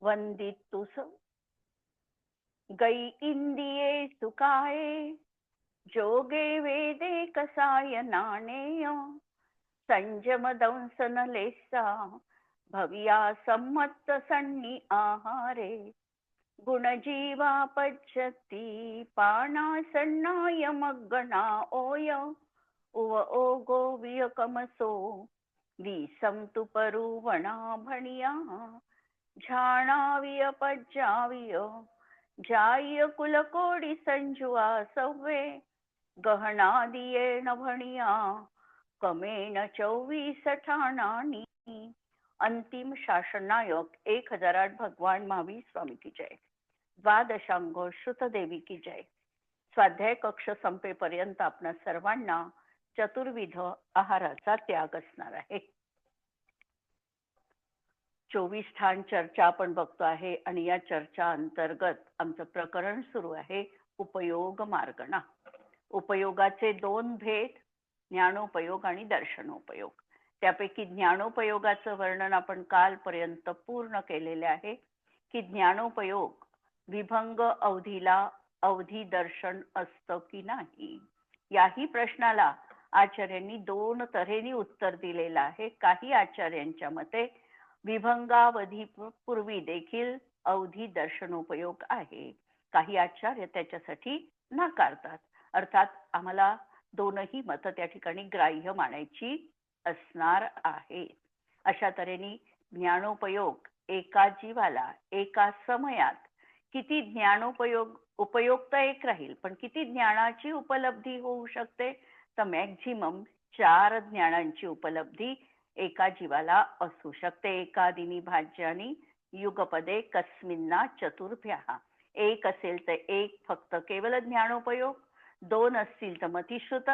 वंदितुस गै इंदिये सुकाये जोगे वेदे कसाय नाणेय संजम दंसन लेसा भविया सम्मत सन्नी आहारे गुणजीवा पच्यती पानासन्नाय मग्गना ओय उव ओगो वियकमसो विसम तु परुवणा भणिया झाणाविय पज्जाविय जाय कुलकोडी संजुआ सव्वे गहनादियेण भणिया कमेन 24 ठाणानी. अंतिम शासनायक 1008 भगवान महावीर स्वामी की जय. द्वादशांगो श्रुतदेवी की जय. स्वाध्याय कक्ष संपेपर्यंत आपणा सर्वांना चतुर्विध आहाराचा त्याग असणार आहे. 24 ठाण चर्चा आपण बघतो आहे आणि या चर्चा अंतर्गत आमचं प्रकरण सुरू आहे उपयोग मार्गणा. उपयोगाचे 2 भेद, ज्ञानोपयोग आणि दर्शनोपयोग. त्यापैकी ज्ञानोपयोगाचं वर्णन आपण कालपर्यंत पूर्ण केलेले आहे की ज्ञानोपयोग विभंग अवधीला अवधी दर्शन असतं की नाही. याही प्रश्नाला आचार्यांनी 2 तऱ्हेने उत्तर दिलेलं आहे. काही आचार्यांच्या मते विभंगावधी पूर्वी देखील अवधी दर्शनोपयोग आहे. काही आचार्य त्याच्यासाठी नाकारतात. अर्थात आम्हाला दोनही मतं त्या ठिकाणी ग्राह्य मानायची असणार आहे. अशा तऱ्हेने ज्ञानोपयोग एका जीवाला एका समयात किती ज्ञानोपयोग उपयोग तर एक राहील, पण किती ज्ञानाची उपलब्धी होऊ शकते तर मॅक्झिमम 4 ज्ञानांची उपलब्धी एका जीवाला असू शकते. एकादिनी भाज्यानी युगपदे कस्मिन्ना चतुर्भ्याः. 1 असेल तर 1 फक्त केवळ ज्ञानोपयोग, 2 असतील तर मतिश्रुत,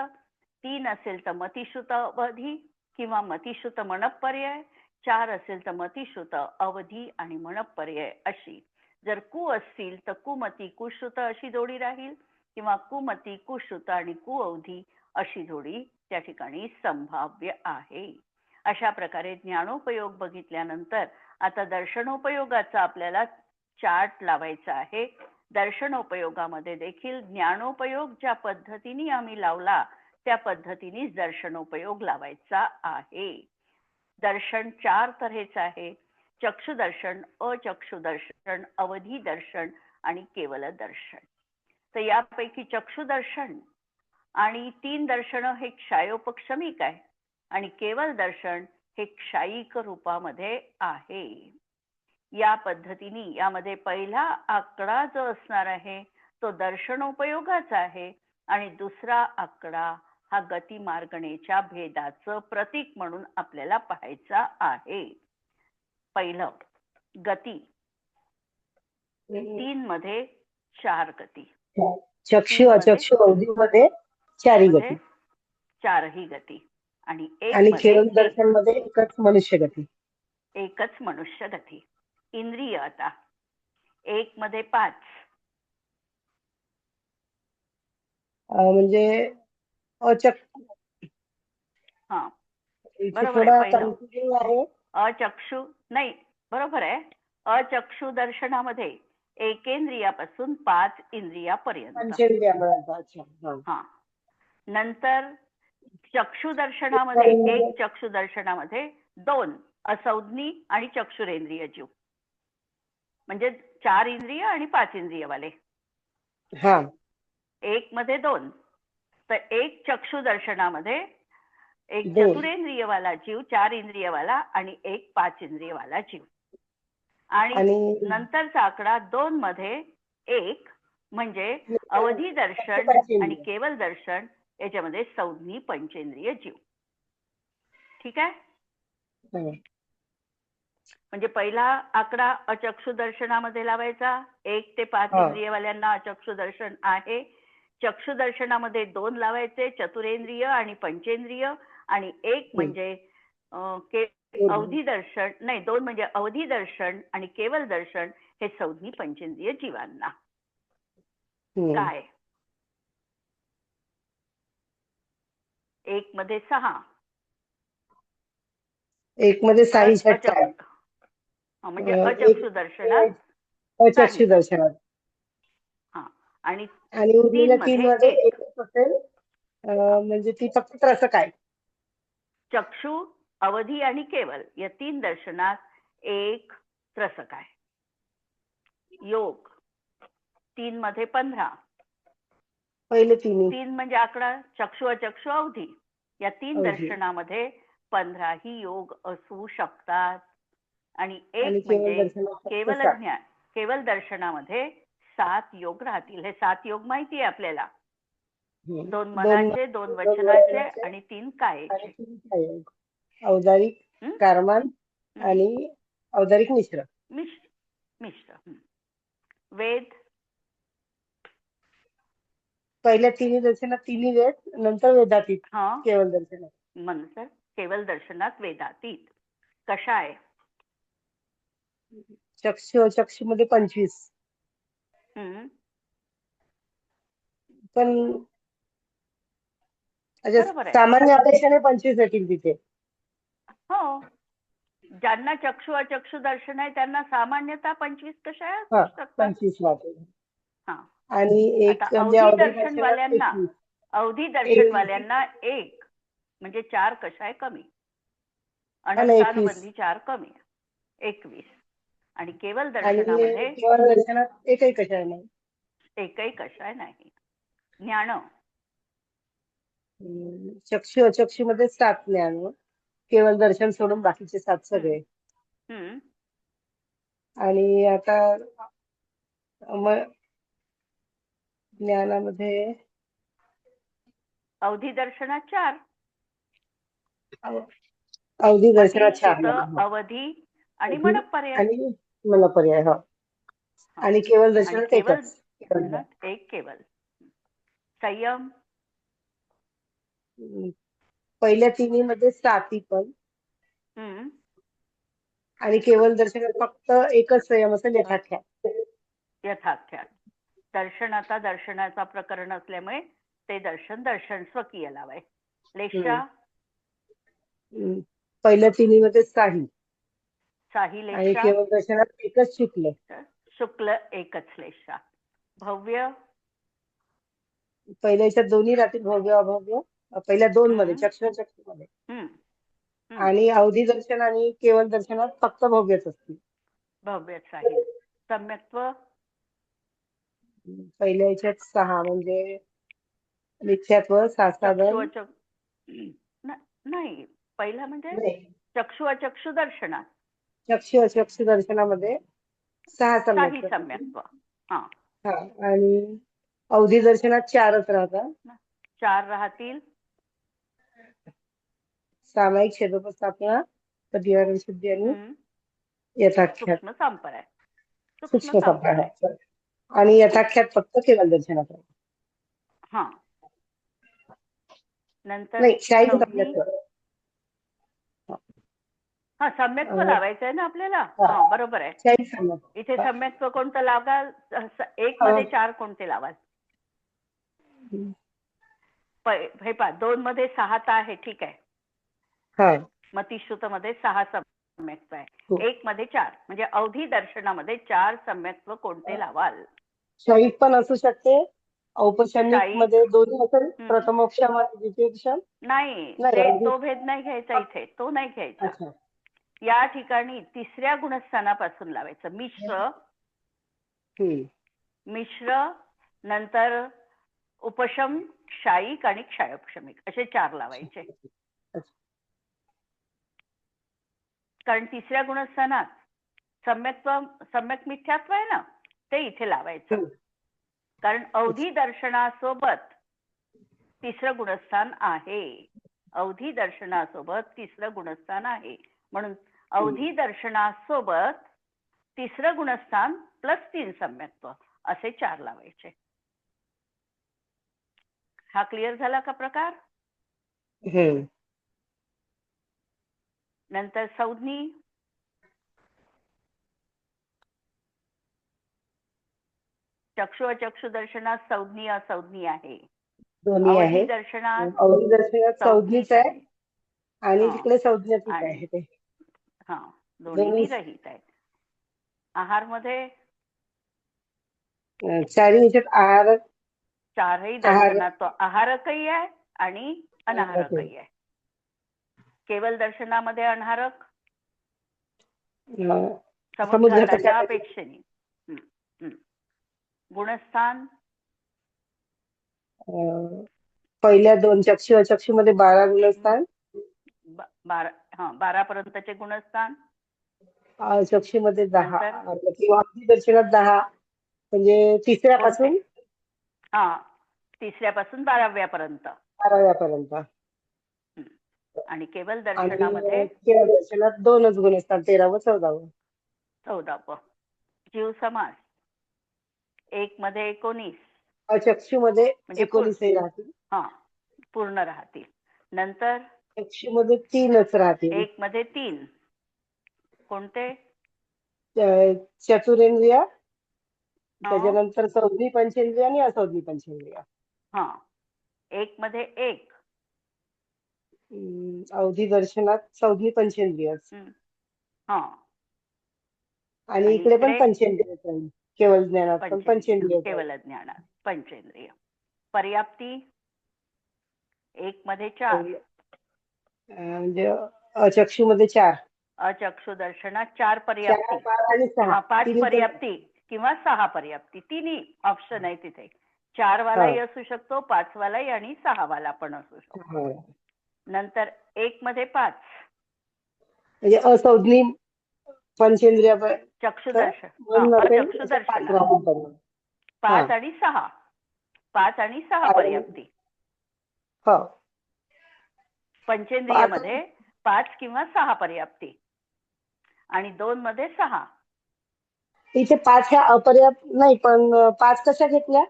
3 असेल तर मतिश्रुत अवधी किंवा मतिश्रुत मनपर्यय, 4 असेल तर मतिश्रुत अवधी आणि मनपर्यय अशी. जर कु असतील तर कुमती कुश्रुत अशी जोडी राहील किंवा कुमती कुश्रुत आणि कुअवधी अशी जोडी त्या ठिकाणी संभाव्य आहे. अशा प्रकारे ज्ञानोपयोग बघितल्यानंतर आता दर्शनोपयोगाचा आपल्याला चार्ट लावायचा आहे. दर्शनोपयोगामध्ये देखील ज्ञानोपयोग ज्या पद्धतीने आम्ही लावला त्या पद्धतीने दर्शनोपयोग लावायचा आहे. दर्शन 4 तऱ्हेच आहे. चक्षुदर्शन, अचक्षुदर्शन, अवधी दर्शन आणि केवल दर्शन. तर यापैकी चक्षुदर्शन आणि 3 दर्शन हे क्षायोपक्षमिक आहे आणि केवल दर्शन हे क्षायिक रूपामध्ये आहे. या पद्धतीने यामध्ये पहिला आकडा जो असणार आहे तो दर्शनोपयोगाचा आहे आणि दुसरा आकडा हा गती मार्गणेच्या भेदाचं प्रतीक म्हणून आपल्याला पाहायचा आहे. पहिलं गती. 3 मध्ये 4 गती. चक्षु अचक्षु अवधी मध्ये 4 गती, 4ही गती आणि आणि केवल दर्शन मध्ये एकच मनुष्य गती. एकच मनुष्य गती. इंद्रिय आता 1 मध्ये 5 म्हणजे अचक्षु. हा बरोबर आहे. पहिलं अचक्षु नाही, बरोबर आहे. अचक्षु दर्शनामध्ये एकेंद्रियापासून 5 इंद्रियापर्यंत. हा नंतर चक्षु दर्शनामध्ये 1 चक्षु दर्शनामध्ये 2 असंज्ञी आणि चक्षुरेंद्रिय जीव, म्हणजे 4 इंद्रिय आणि 5 इंद्रियवाले. 1 मध्ये 2 तर 1 चक्षु दर्शनामध्ये 1 चतुरेंद्रियवाला जीव, 4 इंद्रियवाला आणि 1 5 इंद्रियवाला जीव. आणि नंतरचा आकडा 2 मध्ये 1 म्हणजे अवधी दर्शन आणि केवल दर्शन याच्यामध्ये संज्ञी पंचेंद्रिय जीव. ठीक आहे. म्हणजे पहिला आकडा अचक्षु दर्शनामध्ये लावायचा. 1 ते 5 इंद्रियवाल्यांना अचक्षु दर्शन आहे. चक्षु दर्शनामध्ये 2 लावायचे, चतुरेंद्रिय आणि पंचेंद्रिय, आणि 1 म्हणजे अवधी दर्शन, नाही 2 म्हणजे अवधी दर्शन आणि केवल दर्शन हे संज्ञी पंचेंद्रिय जीवांना. काय 1 मध्ये 6, 1 मध्ये 6 म्हणजे एक अचक्षु दर्शनात अचक्षु काही. दर्शनात हा. आणि आणि उरलेल्या 3 मध्ये मध्ये एक. एकच असेल, म्हणजे ती फक्त त्रसक आहे. चक्षु, अवधी आणि केवल या 3 दर्शनात एक त्रसक आहे. योग 3 मध्ये 15. पहिले 3 3 म्हणजे आकडा, चक्षु, अचक्षु, अवधी या 3 अवधी. दर्शनामध्ये 15 ही योग असू शकतात. आणि आणि एक केवळ म्हणजे दर्शनात फक्त केवल 7. ज्ञान. केवल दर्शनामध्ये 7 योग राहतील. हे 7 योग माहिती आहे आपल्याला. 2 मनाचे, 2 वचनाचे आणि 3 आणि कायेचे. 3 काय औदारिक, हं? कारमान हं? आणि औदारिक मिश्र. मिश्र. वेद पहिल्या 3 दर्शनात 3 वेद, नंतर वेदातीत केवळ दर्शनात. नंतर केवल दर्शनात वेदातीत. कशा आहे? चक्षु अचक्षु मध्ये 25. पण बरोबर आहे. सामान्य अपेक्षाने 25 येतील तिथे. हो. ज्यांना चक्षु अचक्षु दर्शन आहे त्यांना सामान्यतः 25 कशा असू हा, शकतात. 25 वाटेल. हा. आणि एक आता म्हणजे अवधी अवधी दर्शनवाल्यांना 21. अवधी दर्शनवाल्यांना 1 म्हणजे 4 कशा आहे कमी. आणि अनस्थानबंधी 4 कमी. 21. आणि केवल दर्शनामध्ये केवळ दर्शनात एकही कशाय नाही. एकही कशाय नाही. ज्ञान चक्षु अचक्षु मध्ये 7 ज्ञान. केवळ दर्शन सोडून बाकीचे 7 सगळे. आणि आता मग ज्ञानामध्ये अवधी दर्शनात 4. अवधी दर्शनात मती, 4. सुत, अवधी आणि मनपर्याय. आणि मनपर्याय. हो. आणि केवळ दर्शनात केवल एकच. दर्शनात एक केवल. संयम पहिल्या 3 मध्ये 7 पण. आणि केवळ दर्शनात फक्त एकच संयम असेल, यथाख्यात. यथाख्यात. दर्शन आता दर्शनाचा प्रकरण असल्यामुळे ते दर्शन स्वकीय लावाय. लेशा पहिल्या 3 मध्ये साही. साही आणि लेशा. केवळ दर्शनात एकच शुक्ल. शुक्ल एकच लेशा. भव्य पहिल्या याच्यात दोन्ही राहतील, भव्य अभव्य. पहिल्या 2 मध्ये चक्षु मध्ये. आणि अवधी दर्शन आणि केवळ दर्शनात फक्त भव्यच असतील. भव्यच राहील. सम्यक्त्व पहिल्या याच्यात 6 म्हणजे मिथ्यात्व, सासाधन. नाही, पहिला म्हणजे चक्षु अचक्षु दर्शनात. चक्षु अचक्षु दर्शनामध्ये 6 सम्यक्त्व. हा. आणि अवधी दर्शनात 4च राहतात. 4 राहतील. सामायिक क्षेत्रोपस्थापना, प्रतिवारण शुद्धी आणि यथाख्यात. सूक्ष्म संप्राय. सूक्ष्म संप्राय. आणि यथाख्यात फक्त केवळ दर्शनात. हा. नंतर नाही, शाही सम्यक्त्व. हा, सम्यक्त्व लावायचं आहे ना आपल्याला. हा, बरोबर आहे. शाही सम्यक्त्व. इथे सम्यक्त्व कोणतं लावाल? 1 मध्ये 4 कोणते लावाल? हे पहा, 2 मध्ये 6 तर आहे, ठीक आहे. मतिश्रुत मध्ये 6 सम्यक्त्व आहे. 1 मध्ये 4 म्हणजे अवधी दर्शनामध्ये 4 सम्यक्त्व कोणते लावाल? शाहीक पण असू शकते. औपचारिक मध्ये दोन्ही असेल. प्रथमोपशम आणि द्वितीयोपशम. नाही, तो भेद नाही घ्यायचा इथे. तो नाही घ्यायचा. या ठिकाणी 3ऱ्या गुणस्थानापासून लावायचं. मिश्र, नंतर उपशम, क्षायिक आणि क्षयोपशमिक असे 4 लावायचे. कारण 3ऱ्या गुणस्थानात सम्यक मिथ्यात्व आहे ना, ते इथे लावायचं. कारण अवधी दर्शनासोबत 3रं गुणस्थान आहे. अवधी दर्शनासोबत 3रं गुणस्थान आहे. म्हणून अवधी दर्शनासोबत 3रं गुणस्थान प्लस 3 सम्यक्त्व असे 4 लावायचे. हा क्लिअर झाला का प्रकार? नंतर संज्ञी. चक्षु अचक्षु दर्शनात संज्ञी असंज्ञी आहे. अवधी दर्शनात संज्ञीच आहे आणि तिकडे संज्ञातीत आहे ते. हा, दोन्ही रहित आहेत. आहार मध्ये चारी ह्याच्यात आहार चारही आहार दर्शनात तो आहारकही आहे आणि अनाहारकही आहे. केवल दर्शनामध्ये अनाहारक समुद्घाताच्या अपेक्षेने. गुणस्थान पहिल्या 2 चक्षु अचक्षु मध्ये 12 गुणस्थान, 12 पर्यंतचे गुणस्थान, चक्षु मध्ये 10 नंतर किंवा अवधी दर्शनात 10 म्हणजे तिसऱ्यापासून तिसऱ्यापासून 12व्या पर्यंत. 12व्या पर्यंत. आणि केवल आणि दर्शनामध्ये केवळ दर्शनात 2च गुणस्थान, 13व 14व. 14व. जीव समास 1 मध्ये 19, अचक्षु मध्ये म्हणजे 19 राहतील. पूर्ण राहतील. नंतर चक्षु मध्ये 3च राहतील. 1 मध्ये 3 कोणते? चतुरेंद्रिय, त्याच्यानंतर संज्ञी पंचेंद्रिय आणि असंज्ञी पंचेंद्रिय. 1 मध्ये 1 अवधी दर्शनात संज्ञी पंचेंद्रिय आणि इकडे पण पंचेंद्रिय, केवळ ज्ञानात पण पंचेंद्रिय. केवल ज्ञानात पंचेंद्रिय. पर्याप्ती 1 मध्ये 4 म्हणजे अचक्षु मध्ये 4, अचक्षु दर्शनात 4 पर्याप्ती, 5 आणि 6, 5 पर्याप्ती किंवा 6 पर्याप्ती, तिन्ही ऑप्शन आहे तिथे. 4 वालाही असू शकतो, 5 वालाही आणि 6 वाला पण असू शकतो. नंतर 1 मध्ये 5 म्हणजे असंज्ञी पंचेंद्रिय, चक्षुदर्शन, चक्षुदर्शन 5 आणि 6, 5 आणि 6 पर्याप्ती. पंचेंद्रिय मध्ये 5 किंवा 6 पर्याप्ती आणि 2 मध्ये 6. इथे 5 ह्या अपर्याप्त नाही, पण 5 कशा घेतल्या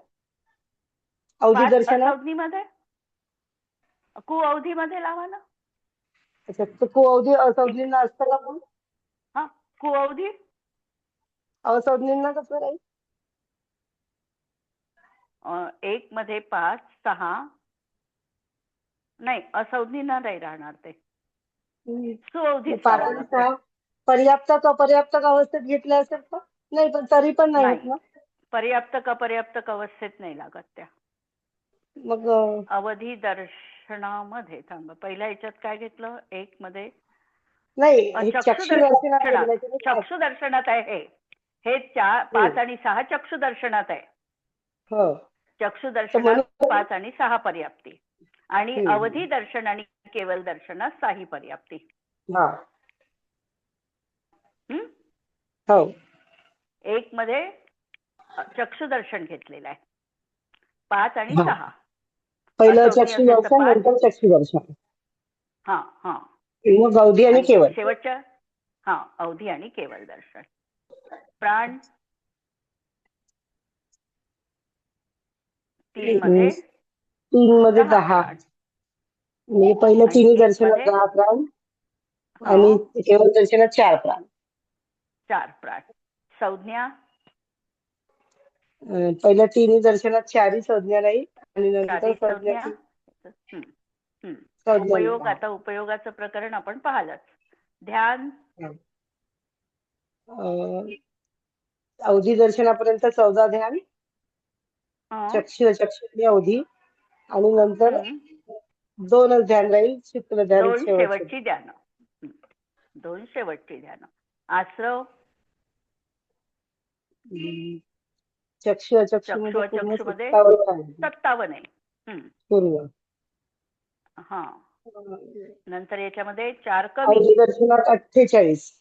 अवधी दर्शनात? अवधी मध्ये कुअवधी मध्ये लावा ना. अच्छा, तर कुअवधी असंज्ञींना असतं का पण? कुअवधी असंज्ञींना कसं राहील? 1 मध्ये 5, 6 नाही, असंज्ञींना नाही राहणार ते. सुअवधीच लावावं लागतं. पर्याप्तक अपर्याप्तक अवस्थेत घेतल्या असेल तर नाही, पण तरी पण नाही होत ना. पर्याप्तक अपर्याप्तक अवस्थेत नाही लागत त्या. मग अवधी दर्शनामध्ये थांबा, पहिल्या ह्याच्यात काय घेतलं? 1 मध्ये नाही, चक्षु दर्शनात आहे हे 5 आणि 6 चक्षु दर्शनात आहे. चक्षु दर्शनात 5 आणि 6 पर्याप्ती आणि अवधी दर्शन आणि केवल दर्शनात 6 पर्याप्ती. 1 मध्ये चक्षु दर्शन घेतलेलं आहे, 5 आणि 6. पहिलं चक्षु दर्शन, नंतर चक्षु दर्शन, मग अवधी आणि केवल. शेवटच्या अवधी आणि केवल दर्शन. प्राण 3 मध्ये 10. मी पहिलं तिन्ही दर्शनात 10 प्राण आणि केवल दर्शनात 4 प्राण. 4 प्राण. संज्ञा पहिल्या तिन्ही दर्शनात 4 संज्ञा राहील आणि नंतर संज्ञा. उपयोग, आता उपयोगाचं प्रकरण आपण पाहिलंच. ध्यान अवधी दर्शनापर्यंत 14 ध्यान, चक्षु अवधी आणि नंतर 2च ध्यान राहील, शुक्ल ध्यान. 2 शेवटची ध्यान, 2 शेवटची ध्यान. आश्रव चक्षु मध्ये 57 आहे पूर्व. नंतर याच्यामध्ये 4 कमी. अवधी दर्शनात 48.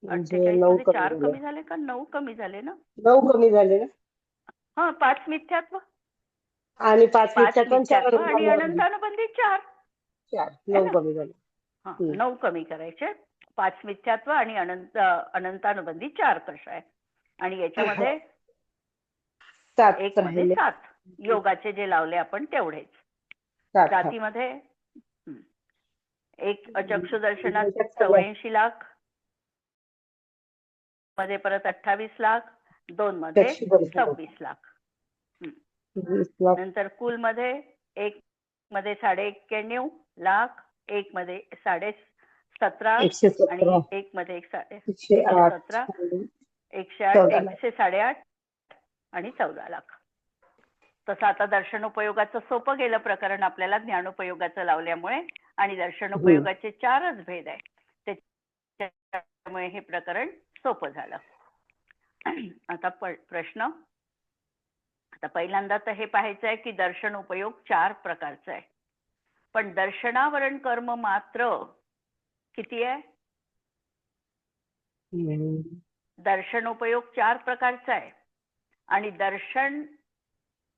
48 मध्ये 4 कमी झाले का 9 कमी झाले ना? 9 कमी झाले ना. 5 मिथ्यात्व आणि 5 मिथ्यात्व आणि अनंतानुबंधी 4. 9 कमी झाले. 9 कमी करायचे. 5 मिथ्यात्व आणि अनंतानुबंधी 4 कशा आहे. आणि याच्यामध्ये 1 मध्ये 7 योगाचे जे लावले आपण तेवढेच. जातीमध्ये 1 अचक्षु दर्शनात 84 लाख, मध्ये परत 28 लाख, 2 मध्ये 26 लाख. नंतर कुल मध्ये 1 मध्ये 91.5 लाख, 1 मध्ये 17 आणि 117 1 मध्ये 108 117 आणि 108 14 लाख 108.5 आणि 14 लाख. तसं आता दर्शनोपयोगाचं सोपं गेलं प्रकरण आपल्याला ज्ञानोपयोगाचं लावल्यामुळे, आणि दर्शनोपयोगाचे 4च भेद आहे, त्यामुळे हे प्रकरण सोपं झालं. आता प्रश्न, आता पहिल्यांदा तर हे पाहायचं आहे की दर्शन उपयोग 4 प्रकारचा आहे, पण दर्शनावरण कर्म मात्र किती आहे? दर्शनोपयोग 4 प्रकारचा आहे आणि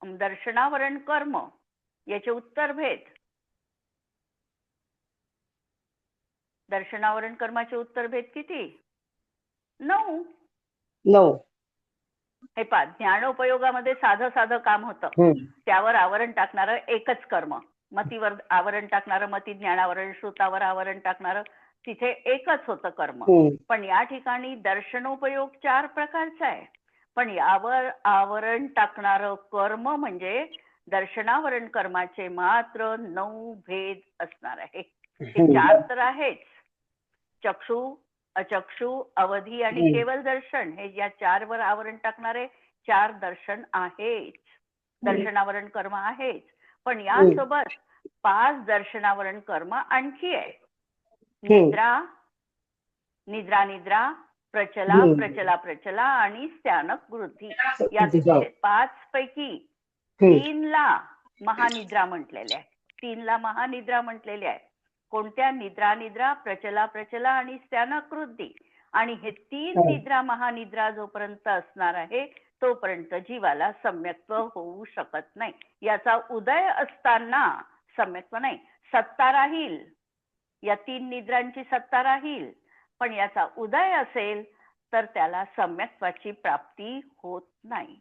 दर्शनावरण कर्म याचे उत्तर भेद, दर्शनावरण कर्माचे उत्तर भेद किती? 9. हे पहा, ज्ञानोपयोगामध्ये साधं काम होतं, त्यावर आवरण टाकणारं एकच कर्म, मतीवर आवरण टाकणारं मती ज्ञानावरण, श्रुतावर आवरण टाकणारं तिथे एकच होतं कर्म. पण या ठिकाणी दर्शनोपयोग 4 प्रकारचा आहे, पण यावर आवरण टाकणारं कर्म म्हणजे दर्शनावरण कर्माचे मात्र 9 भेद असणार आहे. हे 4 तर आहेच, चक्षु, अचक्षु, अवधी आणि केवल दर्शन, हे या 4 वर आवरण टाकणारे 4 दर्शन आहेच, दर्शनावरण कर्म आहेच. पण यासोबत 5 दर्शनावरण कर्म आणखी आहे. निद्रा, निद्रा निद्रा, प्रचला प्रचला प्रचला आणि स्त्यानक वृद्धी. या 5 पैकी 3 ला महानिद्रा म्हटलेले आहे, 3 ला महानिद्रा म्हटलेले आहे. कोणत्या? निद्रा निद्रा, प्रचला प्रचला आणि स्त्यानक वृद्धी. आणि हे 3 निद्रा महानिद्रा जोपर्यंत असणार आहे तोपर्यंत जीवाला सम्यक्त्व होऊ शकत नाही. याचा उदय असताना सम्यक्त्व नाही, सत्ता राहील, या 3 निद्रांची सत्ता राहील, पण याचा उदय असेल तर त्याला सम्यक्त्वाची प्राप्ती होत नाही.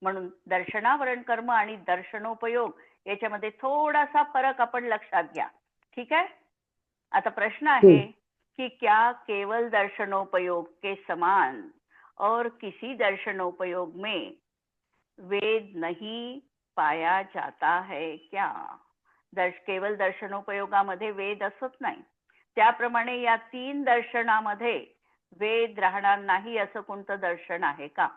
म्हणून दर्शनावरण कर्म आणि दर्शनोपयोग याच्यामध्ये थोडासा फरक आपण लक्षात घ्या. ठीक आहे. आता प्रश्न आहे कि क्या केवल दर्शनोपयोग के समान और किसी दर्शनोपयोग में वेद नहीं पाया जाता है क्या? केवल दर्शनोपयोगामध्ये वेद असत नाही, त्याप्रमाणे या 3 दर्शनामध्ये वेद राहणार नाही असं कोणतं दर्शन आहे का?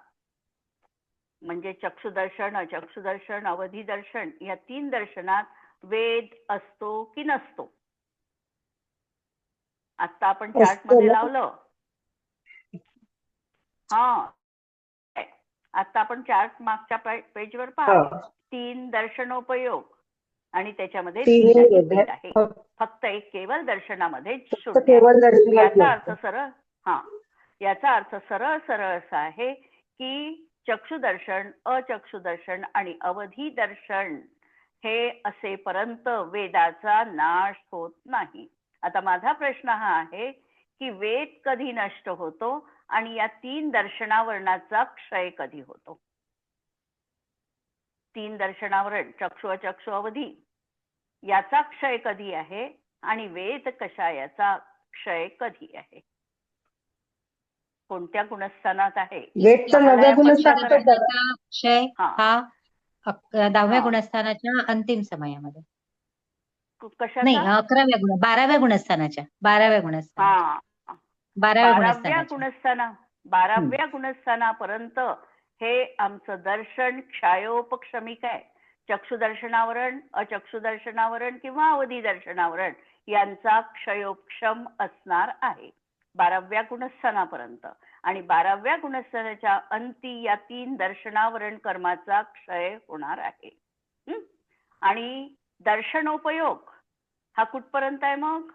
म्हणजे चक्षुदर्शन, अचक्षुदर्शन, अवधी दर्शन या 3 दर्शनात वेद असतो की नसतो? आता आपण चार्ट मध्ये लावलं, आता आपण चार्ट मागच्या पेजवर पहा, 3 दर्शनोपयोग आणि त्याच्यामध्ये 3 भेद आहे. फक्त एक केवल दर्शनामध्ये शून्य. याचा अर्थ सरळ सरळ असा आहे की चक्षुदर्शन, अचक्षुदर्शन आणि अवधी दर्शन हे असेपर्यंत वेदाचा नाश होत नाही. आता माझा प्रश्न हा आहे की वेद कधी नष्ट होतो आणि या 3 दर्शनावरणाचा क्षय कधी होतो? 3 दर्शनावरण चक्षु, अचक्षु, अवधी याचा क्षय कधी आहे आणि वेद कशा याचा क्षय कधी आहे? कोणत्या गुणस्थानात आहे? वेदचा 9व्या गुणस्थानात क्षय हा 10व्या गुणस्थानाच्या अंतिम समयामध्ये. नाही, 12व्या गुणस्थानाच्या 12व्या गुणस्थानापर्यंत हे आमचं दर्शन क्षयोपक्षमिक आहे. चक्षुदर्शनावरण, अचक्षुदर्शनावरण किंवा अवधी दर्शनावरण यांचा क्षयोपक्षम असणार आहे 12व्या गुणस्थानापर्यंत. आणि 12व्या गुणस्थानाच्या अंती या 3 दर्शनावरण कर्माचा क्षय होणार आहे. आणि दर्शनोपयोग हा कुठपर्यंत आहे? मग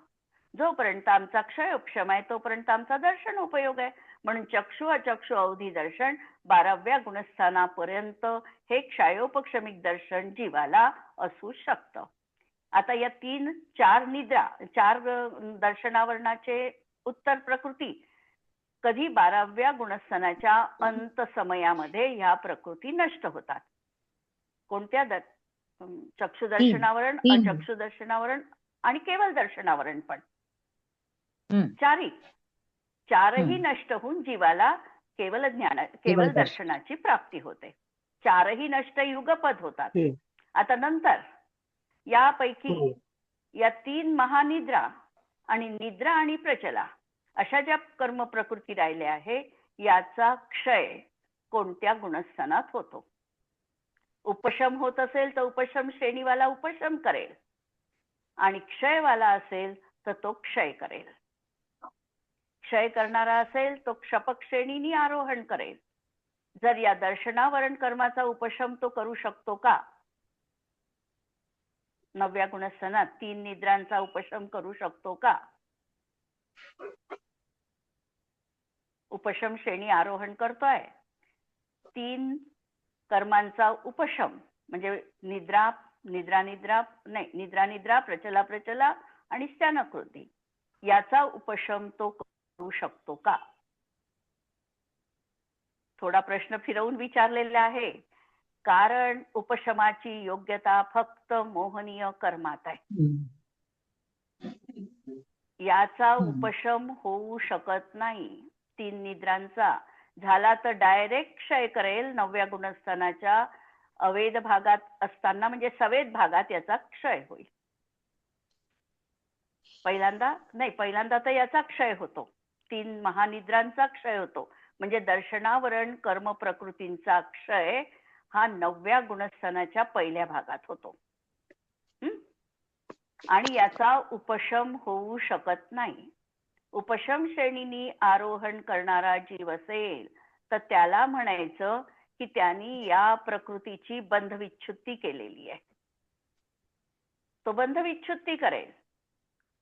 जोपर्यंत आमचा क्षयोपक्षम आहे तोपर्यंत आमचा दर्शनोपयोग आहे. म्हणून चक्षु, अचक्षु, अवधी दर्शन 12व्या गुणस्थानापर्यंत हे क्षयोपक्षमिक दर्शन जीवाला असू शकतं. आता या 4 दर्शनावरणाचे उत्तर प्रकृती कधी 12व्या गुणस्थानाच्या अंत समयामध्ये ह्या प्रकृती नष्ट होतात. कोणत्या? चक्षुदर्शनावरण, अचक्षुदर्शनावरण आणि केवल दर्शनावरण पण 4ही नष्ट होऊन जीवाला केवल दर्शनाची प्राप्ती होते. 4ही नष्ट युगपद होतात. आता नंतर यापैकी या 3 महानिद्रा आणि निद्रा आणि प्रचला अशा ज्या कर्म प्रकृती राहिल्या आहे याचा क्षय कोणत्या गुणस्थानात होतो? उपशम होत असेल तर उपशम श्रेणीवाला उपशम करेल आणि क्षयवाला असेल तर तो क्षय करेल. क्षय करणारा असेल तो क्षपक श्रेणीनी आरोहण करेल. जर या दर्शनावरण कर्माचा उपशम तो करू शकतो का? 9व्या गुणस्थानात 3 निद्रांचा उपशम करू शकतो का? उपशम श्रेणी आरोहण करतोय. 3 कर्मांचा उपशम म्हणजे निद्रा निद्रा प्रचला प्रचला आणि स्त्यानकृती याचा उपशम तो करू शकतो का? थोडा प्रश्न फिरवून विचारलेला आहे, कारण उपशमाची योग्यता फक्त मोहनीय कर्मात आहे. याचा उपशम होऊ शकत नाही. 3 निद्रांचा झाला तर डायरेक्ट क्षय करेल 9व्या गुणस्थानाच्या अवेद भागात असताना, म्हणजे सवेद भागात याचा क्षय होईल. पहिल्यांदा तर याचा क्षय होतो. 3 महानिद्रांचा क्षय होतो. म्हणजे दर्शनावरण कर्म प्रकृतींचा क्षय हा 9व्या गुणस्थानाच्या पहिल्या भागात होतो. आणि याचा उपशम होऊ शकत नाही. उपशम श्रेणीनी आरोहण करणारा जीव असेल तर त्याला म्हणायचं की त्यांनी या प्रकृतीची बंधविच्छुत्ती केलेली आहे. तो बंधविच्छुत्ती करेल.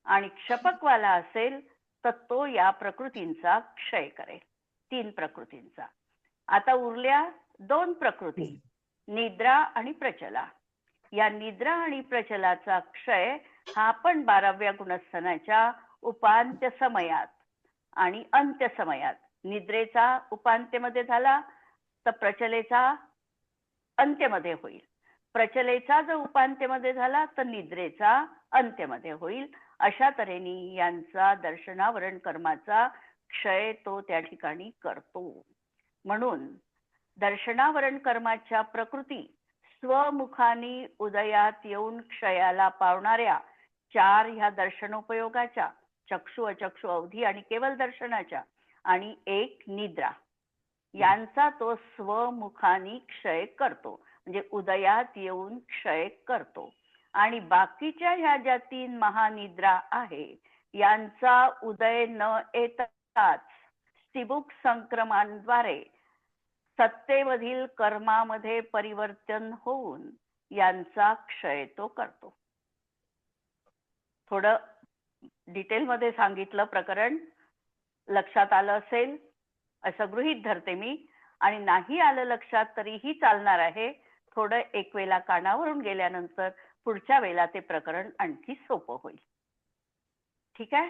आणि क्षपकवाला असेल तर तो या प्रकृतींचा क्षय करेल. 3 प्रकृतींचा. आता उरल्या 2 प्रकृती, निद्रा आणि प्रचला. या निद्रा आणि प्रचलाचा क्षय हा पण 12व्या गुणस्थानाच्या उपांत्य समयात आणि अंत्य समयात. निद्रेचा उपांत्यमध्ये झाला तर प्रचलेचा अंत्यमध्ये होईल. प्रचलेचा जर उपांत्यमध्ये झाला तर निद्रेचा अंत्यमध्ये होईल. अशा तऱ्हेने यांचा दर्शनावरण कर्माचा क्षय तो त्या ठिकाणी करतो. म्हणून दर्शनावरण कर्माच्या प्रकृती स्वमुखानी उदयात येऊन क्षयाला पावणाऱ्या 4 ह्या दर्शनोपयोगाच्या, चक्षु अचक्षु अवधी आणि केवल दर्शनाच्या आणि 1 निद्रा यांचा तो स्वमुखानी क्षय करतो. म्हणजे उदयात येऊन क्षय करतो. आणि बाकीच्या ह्या ज्या 3 महानिद्रा आहे यांचा उदय न येताच स्थिबुक संक्रमणाद्वारे सत्तेमधील कर्मामध्ये परिवर्तन होऊन यांचा क्षय तो करतो. थोडं डिटेलमध्ये सांगितलं प्रकरण, लक्षात आलं असेल असं गृहीत धरते मी. आणि नाही आलं लक्षात तरीही चालणार आहे. थोडं एक वेळा कानावरून गेल्यानंतर पुढच्या वेळेला ते प्रकरण आणखी सोपं होईल. ठीक आहे.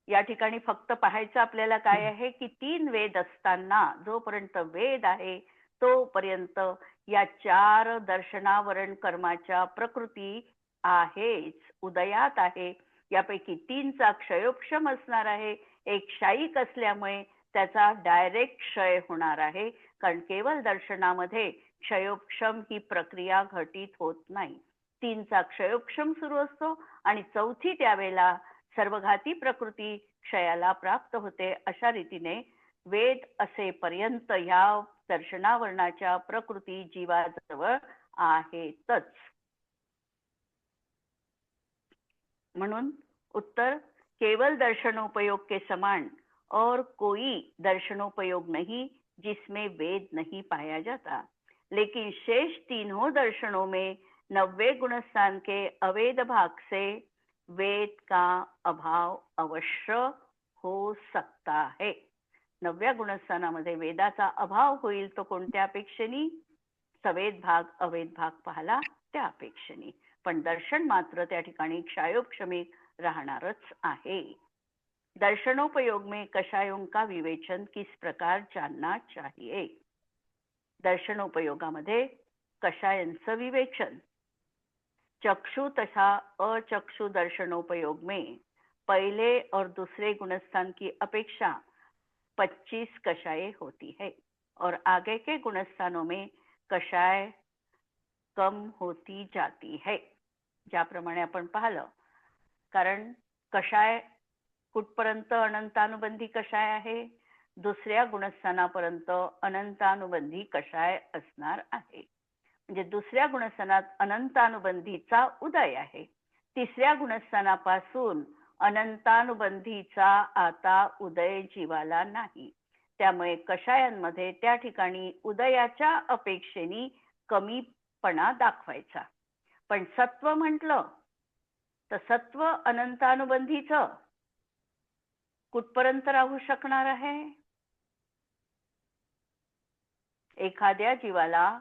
या ठिकाणी फक्त पाहायचं आपल्याला काय आहे की 3 वेद असताना जोपर्यंत वेद आहे तोपर्यंत या 4 दर्शनावरण कर्माच्या प्रकृती आहेच, उदयात आहे. यापैकी 3चा क्षयोपशम असणार आहे. 1 शायिक असल्यामुळे त्याचा डायरेक्ट क्षय होणार आहे. कारण केवळ दर्शनामध्ये क्षयोपशम ही प्रक्रिया घटित होत नाही. 3चा क्षयोपशम सुरू असतो आणि 4थी त्यावेळेला सर्वघाती प्रकृती क्षयाला प्राप्त होते. अशा रीतीने वेद असेपर्यंत ह्या दर्शनावरणाच्या प्रकृती जीवाजवळ आहेतच. म्हणून उत्तर केवल दर्शनोपयोग के समान और कोई दर्शनोपयोग नहीं जिसमें वेद नहीं पाया जाता, लेकिन शेष तीनों दर्शनों में 90 गुणस्थान के अवेद भाग से वेद का अभाव अवश्य हो सकता है. 9व्या गुणस्थानामध्ये वेदाचा अभाव होईल तो कोणत्या अपेक्षेने? सवेद भाग अवेद भाग पाहला त्या अपेक्षेने. पण दर्शन मात्र त्या ठिकाणी क्षयोपशमिक राहणारच आहे. दर्शनोपयोग में कषायों का विवेचन किस प्रकार जानना चाहिए? दर्शनोपयोगामध्ये कषायांचं विवेचन. चक्षु तथा अचक्षु दर्शनोपयोग में पहले और दूसरे गुणस्थान की अपेक्षा 25 कषाय होती है और आगे के गुणस्थानों में कषाय कम होती जाती है. ज्याप्रमाणे आपण पाहिलं, कारण कषाय कुठपर्यंत अनंतानुबंधी कषाय आहे, दुसऱ्या गुणस्थानापर्यंत अनंतानुबंधी कषाय असणार आहे. म्हणजे दुसऱ्या गुणस्थानात अनंतानुबंधीचा उदय आहे. तिसऱ्या गुणस्थानापासून अनंतानुबंधीचा आता उदय जीवाला नाही. त्यामुळे कषायांमध्ये त्या ठिकाणी उदयाच्या अपेक्षेने कमीपणा दाखवायचा. पण सत्व म्हटलं तर सत्व अनंतानुबंधीचं कुठपर्यंत राहू शकणार आहे? एखाद्या जीवाला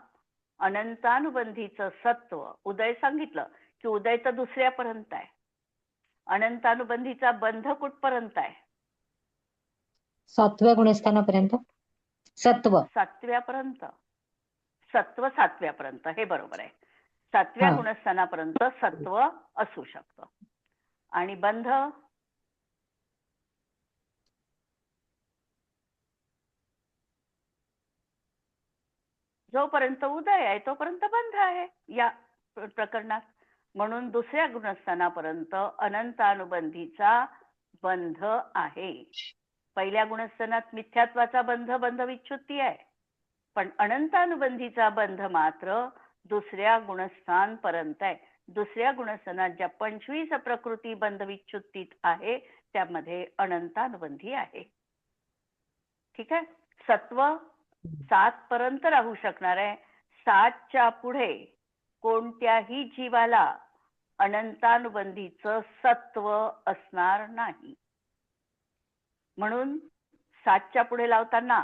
अनंतानुबंधीचं सत्व उदय सांगितलं की उदय तर दुसऱ्यापर्यंत आहे. अनंतानुबंधीचा बंध कुठपर्यंत आहे? 7व्या गुणस्थानापर्यंत. सत्व 7व्यापर्यंत. सत्व 7व्यापर्यंत, हे बरोबर आहे. 7व्या गुणस्थानापर्यंत सत्व असू शकतं. आणि बंध जोपर्यंत उदय आहे तोपर्यंत बंध आहे या प्रकरणात. म्हणून दुसऱ्या गुणस्थानापर्यंत अनंतानुबंधीचा बंध आहे. पहिल्या गुणस्थानात मिथ्यात्वाचा बंध, बंध विच्छुत्ती आहे. पण अनंतानुबंधीचा बंध मात्र दुसऱ्या गुणस्थानपर्यंत आहे. दुसऱ्या गुणस्थानात ज्या 25 प्रकृती बंध विच्छुत्तीत आहे त्यामध्ये अनंतानुबंधी आहे. ठीक आहे. सत्व 7 पर्यंत राहू शकणार आहे. 7च्या पुढे कोणत्याही जीवाला अनंतानुबंधीचं सत्व असणार नाही. म्हणून 7च्या पुढे लावताना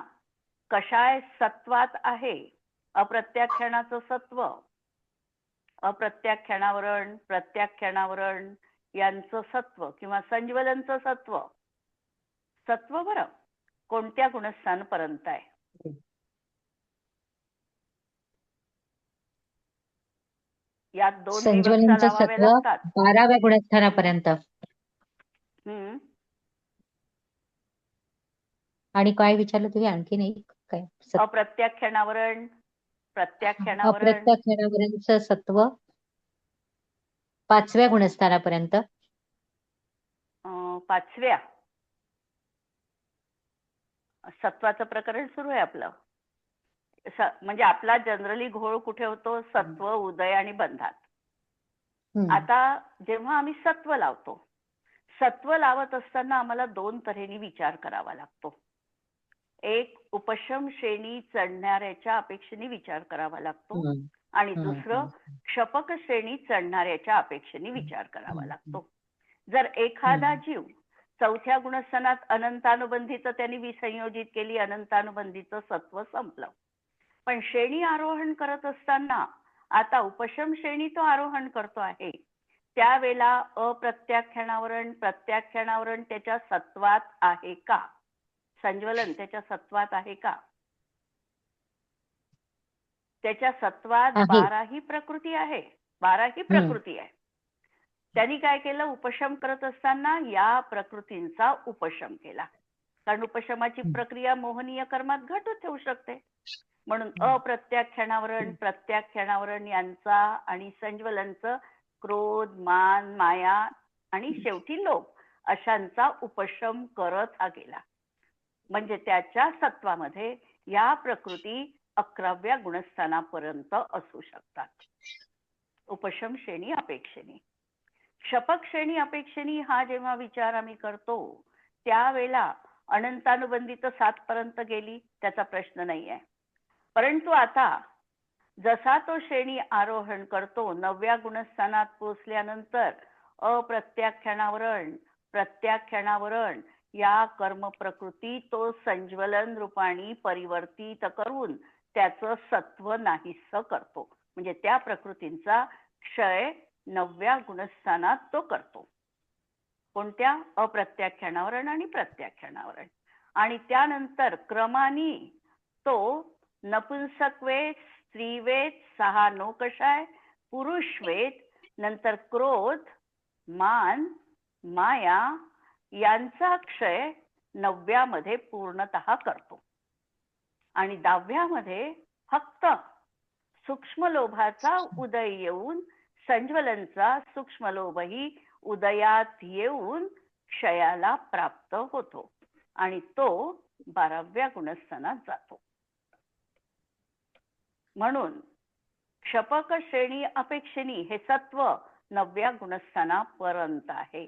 कषाय सत्वात आहे. अप्रत्याख्यानाचं सत्व, अप्रत्याख्यानावरण, प्रत्याख्यानावरण यांचं सत्व किंवा संज्वलनचं सत्व. सत्व बरं कोणत्या गुणस्थानपर्यंत आहे? यात 2 संज्वलनचं लावावे सत्व लागतात. 12व्या गुणस्थानापर्यंत. आणि काय विचारलं तुम्ही आणखीन एक? काय? अप्रत्याख्यानावरण, प्रत्याख्यानावरण. अप्रत्याख्यानावरणचं सत्व 5व्या गुणस्थानापर्यंत. 5व्या सत्वाचं प्रकरण सुरू आहे आपलं. म्हणजे आपला जनरली घोळ कुठे होतो? सत्व, उदय आणि बंधात. आता जेव्हा आम्ही सत्व लावतो, सत्व लावत असताना आम्हाला 2 तऱ्हेने विचार करावा लागतो. एक उपशम श्रेणी चढणाऱ्याच्या अपेक्षेने विचार करावा लागतो आणि दुसरं क्षपक श्रेणी चढणाऱ्याच्या अपेक्षेने विचार करावा लागतो. जर एखादा जीव 4थ्या गुणस्थानात अनंतानुबंधीचं त्यांनी विसंयोजित केली, अनंतानुबंधीचं सत्व संपलं. पण श्रेणी आरोहण करत असताना आता उपशम श्रेणी तो आरोहण करतो आहे, त्यावेळेला अप्रत्याख्यानावरण, प्रत्याख्यानावरण त्याच्या सत्वात आहे का? संज्वलन त्याच्या सत्वात आहे का? त्याच्या सत्वात 12ही प्रकृती आहे. 12ही प्रकृती आहे. त्यांनी काय केलं? उपशम करत असताना या प्रकृतींचा उपशम केला. कारण उपशमाची प्रक्रिया मोहनीय कर्मात घटत ठेवू शकते. म्हणून अप्रत्याख्यानावरण, प्रत्याख्यानावरण यांचा आणि संज्वलनचं क्रोध, मान, माया आणि शेवटी लोभ अशांचा उपशम करत हा गेला. म्हणजे त्याच्या सत्वामध्ये या प्रकृती 11व्या गुणस्थानापर्यंत असू शकतात. उपशम श्रेणी अपेक्षेने. क्षपक श्रेणी अपेक्षेने हा जेव्हा विचार आम्ही करतो त्यावेळेला अनंतानुबंधी तर 7 पर्यंत गेली, त्याचा प्रश्न नाही आहे. परंतु आता जसा तो श्रेणी आरोहण करतो 9व्या गुणस्थानात पोहोचल्यानंतर अप्रत्याख्यानावरण, प्रत्याख्यानावरण या कर्म प्रकृती तो संज्वलन रूपाने परिवर्तित करून त्याचं सत्व नाहीस करतो. म्हणजे त्या प्रकृतींचा क्षय 9व्या गुणस्थानात तो करतो. कोणत्या? अप्रत्याख्यानावरण आणि प्रत्याख्यानावरण. आणि त्यानंतर क्रमाने तो नपुंसक वेद, स्त्री वेद, 6 नोकषाय, पुरुष वेद, नंतर क्रोध, मान, माया यांचा क्षय 9व्यामध्ये पूर्णतः करतो. आणि 10व्यामध्ये फक्त सूक्ष्म लोभाचा उदय येऊन संज्वलनचा सूक्ष्म लोभही उदयात येऊन क्षयाला प्राप्त होतो आणि तो 12व्या गुणस्थानात जातो. म्हणून क्षपक श्रेणी अपेक्षिणी हे सत्व 9व्या गुणस्थानापर्यंत आहे.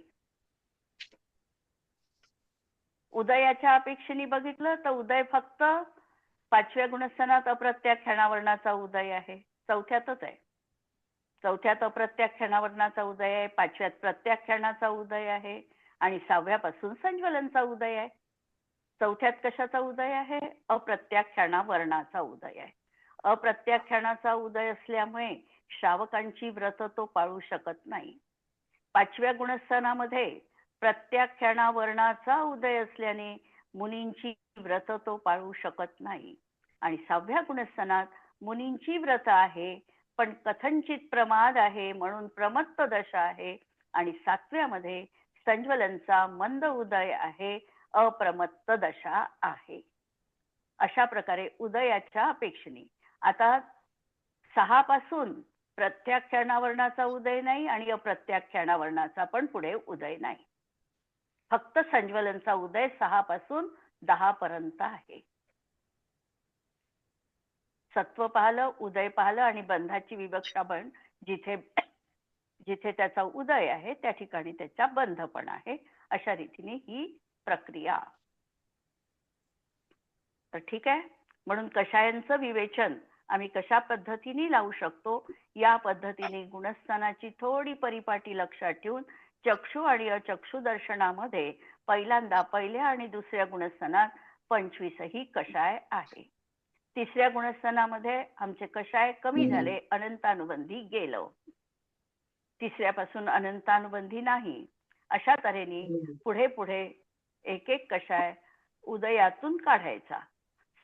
उदयाच्या अपेक्षेने बघितलं तर उदय फक्त 5व्या गुणस्थानात अप्रत्याख्यानावर्णाचा उदय आहे, 4थ्यातच आहे. 4थ्यात अप्रत्याख्यानावर्णाचा उदय आहे, 5व्यात प्रत्याख्यानाचा उदय आहे आणि 6व्यापासून संज्वलनचा उदय आहे. 4थ्यात कशाचा उदय आहे? अप्रत्याख्यानावर्णाचा उदय आहे. अप्रत्याख्यानाचा उदय असल्यामुळे श्रावकांची व्रत तो पाळू शकत नाही. 5व्या गुणस्थानामध्ये प्रत्याख्यानावर्णाचा उदय असल्याने मुनींची व्रत तो पाळू शकत नाही आणि 6व्या गुणस्थानात मुनींची व्रत आहे पण कथनचित प्रमाद आहे म्हणून प्रमत्त दशा आहे आणि 7व्यामध्ये संज्वलनचा मंद उदय आहे, अप्रमत्त दशा आहे. अशा प्रकारे उदयाच्या अपेक्षेने आता 6 पासून प्रत्याख्यानावर्णाचा उदय नाही आणि अप्रत्याख्यानावर्णाचा पण पुढे उदय नाही. फक्त संज्वलनचा उदय 6 पासून 10 पर्यंत आहे. सत्व पाहलं, उदय पाहलं आणि बंधाची विवक्षा पण जिथे जिथे त्याचा उदय आहे त्या ठिकाणी त्याचा बंध पण आहे. अशा रीतीने ही प्रक्रिया. तर ठीक आहे. म्हणून कषायांचं विवेचन आम्ही कशा पद्धतीने लावू शकतो या पद्धतीने गुणस्थानाची थोडी परिपाटी लक्षात ठेवून चक्षु आणि अचक्षु दर्शनामध्ये पहिल्यांदा पहिल्या आणि दुसऱ्या गुणस्थानात 25 ही कषाय आहे. तिसऱ्या गुणस्थानामध्ये आमचे कषाय कमी झाले, अनंतानुबंधी गेलो. तिसऱ्यापासून अनंतानुबंधी नाही. अशा तऱ्हेने पुढे पुढे एक एक कषाय उदयातून काढायचा.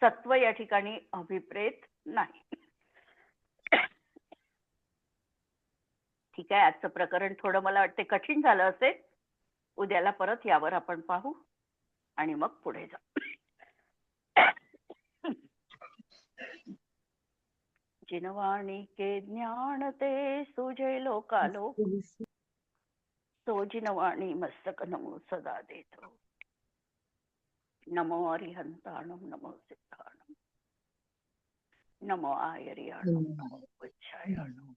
सत्व या ठिकाणी अभिप्रेत नाही. ठीक आहे. आजचं प्रकरण थोडं मला वाटते कठीण झालं असेल. उद्याला परत यावर आपण पाहू आणि मग पुढे जाऊ. जिनवाणी के ज्ञान ते सुजे लोकालोक, तो जिनवाणी मस्तक नमो सदा देतो. नमो अरिहंताणम, नमो सिद्धाणम, नमो आयर्याणम, नमो उच्छायाणम.